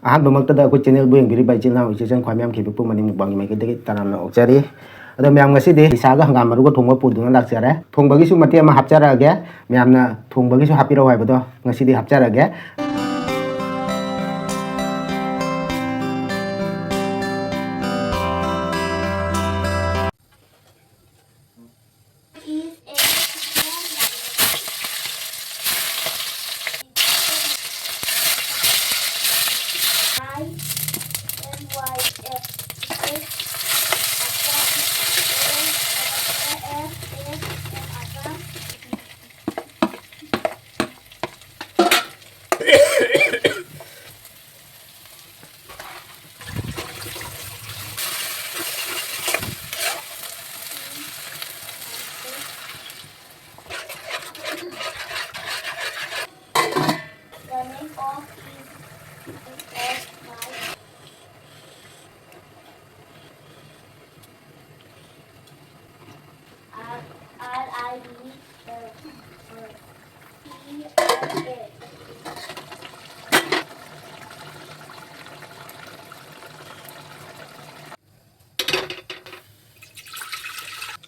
ꯑꯍꯥꯟꯕꯃꯛꯇꯗ ꯑꯩꯈꯣꯏ ꯆꯦꯅꯦꯜꯕꯨ ꯌꯦꯡꯕꯤꯔꯤꯕ ꯏꯆꯤꯜ ꯏꯅꯥꯎ ꯏꯆꯦꯆꯟ ꯈ꯭ꯋꯥꯏ ꯃꯌꯥꯝ ꯈꯤꯕꯄꯨ ꯃꯅꯤꯡ ꯃꯨꯛꯕꯥꯡꯒꯤ ꯃꯥꯏꯀꯩꯗꯒꯤ ꯇꯔꯥꯝꯅ ꯑꯣꯛꯆꯔꯤ ꯑꯗꯣ ꯃꯌꯥꯝ ꯉꯁꯤꯗꯤ ꯏꯂꯤꯁꯥꯒ ꯍꯪꯒꯥꯝ ꯃꯔꯨꯒ ꯊꯣꯡꯕ ꯄꯨꯗꯨꯅ ꯂꯥꯛꯆꯔꯦ ꯊꯣꯡꯕꯒꯤꯁꯨ ꯃꯇꯦꯛ ꯑꯃ ꯍꯥꯞꯆꯔꯛꯑꯒꯦ ꯃꯌꯥꯝꯅ ꯊꯣꯡꯕꯒꯤꯁꯨ ꯍꯥꯞꯄꯤꯔꯛꯑꯣ ꯍꯥꯏꯕꯗꯣ ꯉꯁꯤꯗꯤ ꯍꯥꯞꯆꯔꯒꯦ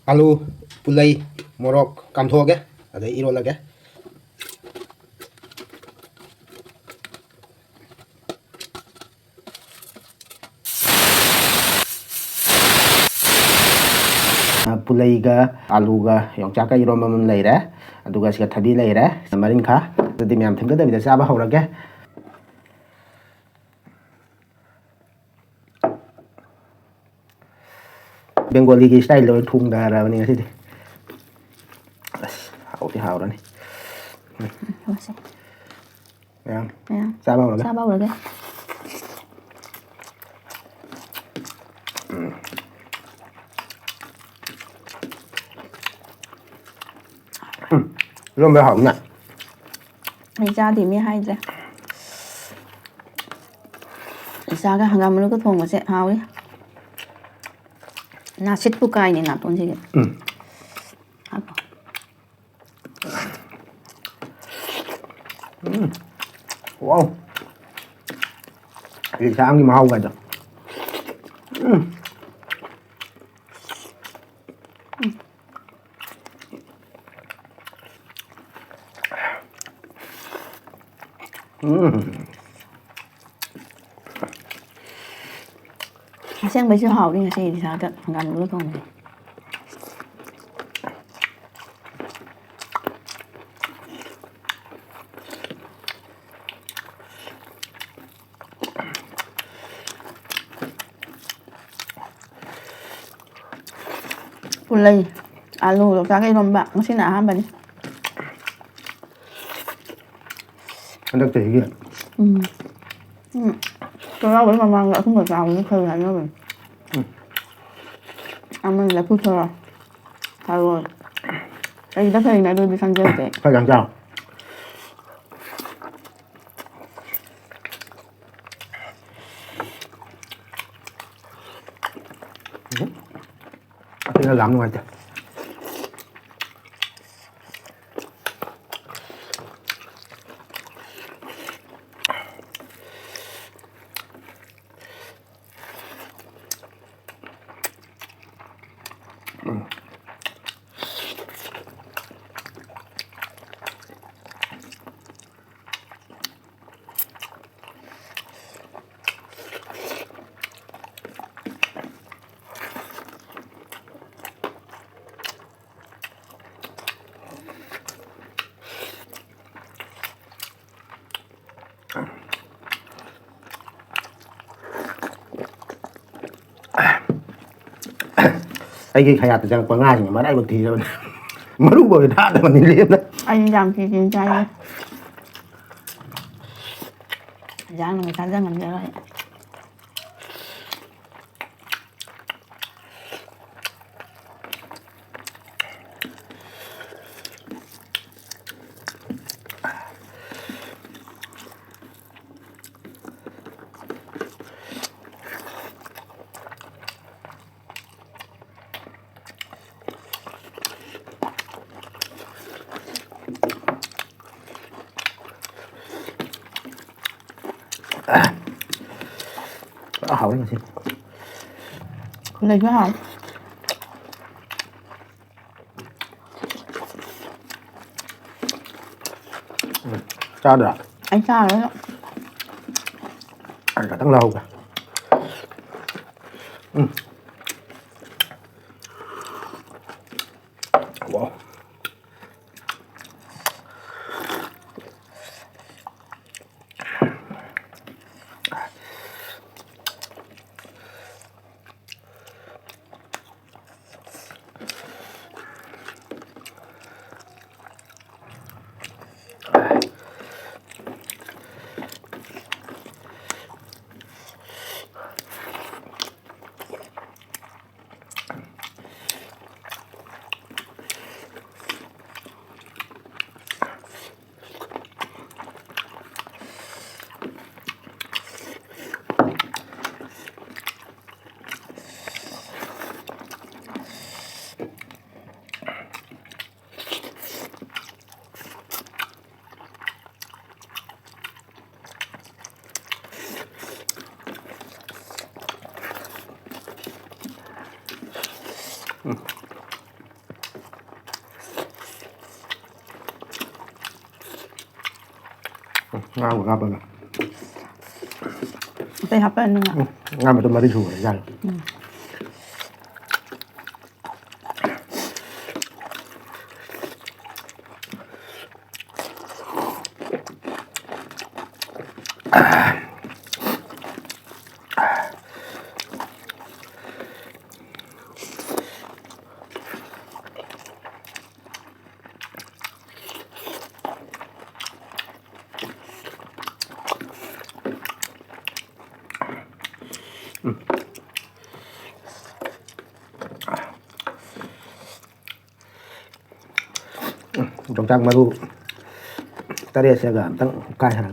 Alu, pulei, morok, kamthoge, ada iro lage. Pulaiga, aluga, yongchak eromba leire, aduga siga thabi leire, maringkha, jadi miyam thengda bida chaba hawrage. Bengali ki style lo thung da ra ni ngasi di. Hau ti hau ra ni. Ya. Chaba hawrage. Chaba hawrage. Luôn bây hỏng nè. Mình ra thì mới hay ra. Ra cái hàng gam nó cứ thùng mà sẽ hao đi. Na sit pukai này nạp tôn gì vậy? Wow. Thì sao cái màu vậy đó? Xem bây giờ hảo đi là gì thì sao đó gần nữa không này. Pulei, alu rồi cái eromba nó sẽ nã bên. Anh được chỉ kìa. Tôi nói với mama là không được vào nó khơi lại nó rồi. Ăn mình là phút thôi. Thôi rồi. Cái gì này tôi đi sang chơi để. Phải làm sao? Cái nó làm luôn kìa. Cái khai hạt chẳng có ngay nhưng mà đại bực thì rồi mà lúc bồi thả thì mình liếm đấy anh làm thì chín chay rang là người ta rang làm như vậy. hảo đấy mà xin. Này chưa hả? Cho được. Anh sao đấy ạ? Ăn cả tăng lâu cả. Wow. Ngon của ngập rồi. Đây hấp bên nữa. Ngon mà tôi mà đi rủ này ra. Yongchak baru tadi saya ganteng kaya.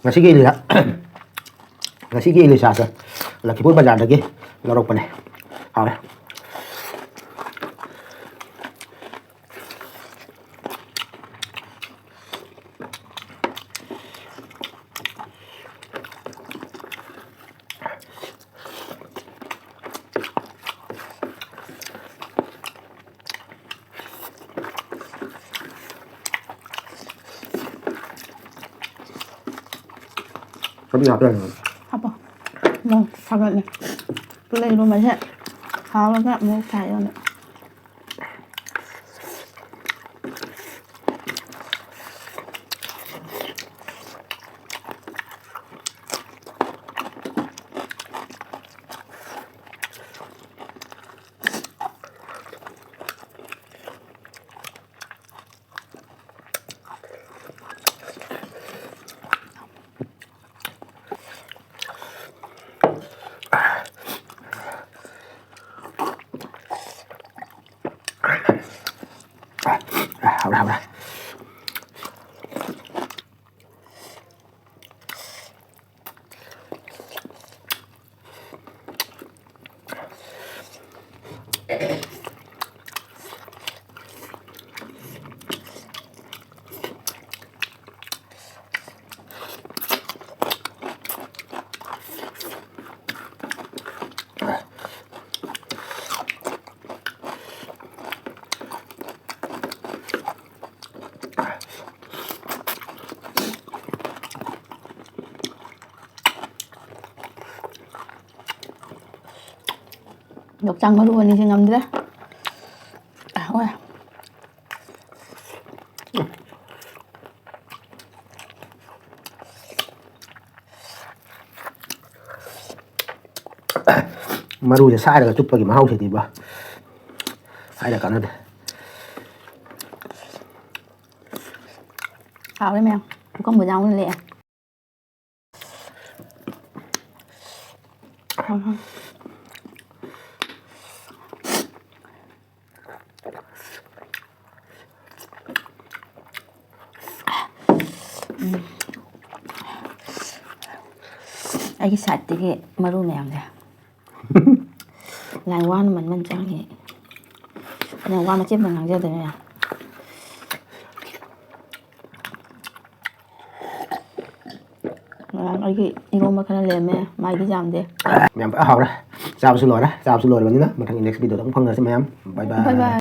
Ngasiga Ilisha. Ngasiga Ilisha sa. Lakipur bazar dagi lorok pane. Hawe. Tapi apa yang Apa? Mau kagak nih. Pulei rumah aja. Kalau nggak mau kayak nih. Haura. Yongchak mà luôn đi thì ngâm ra. Ôi. Maru sai daga cuppa gi mahau sedi ba. Ai da kanade. Khảo đấy mèo. Có một dòng lẹ. Không. Cái sạch thì cái maru mèo nè. Lại qua mình chẳng vậy. Cái này qua mà chết mình làm ra từ này. Cái eromba kana leme mai di jam de. Mem ba haura. Jab su lora, jab su lora banina. Matang next video tong phang na si mem. Bye bye. Bye bye.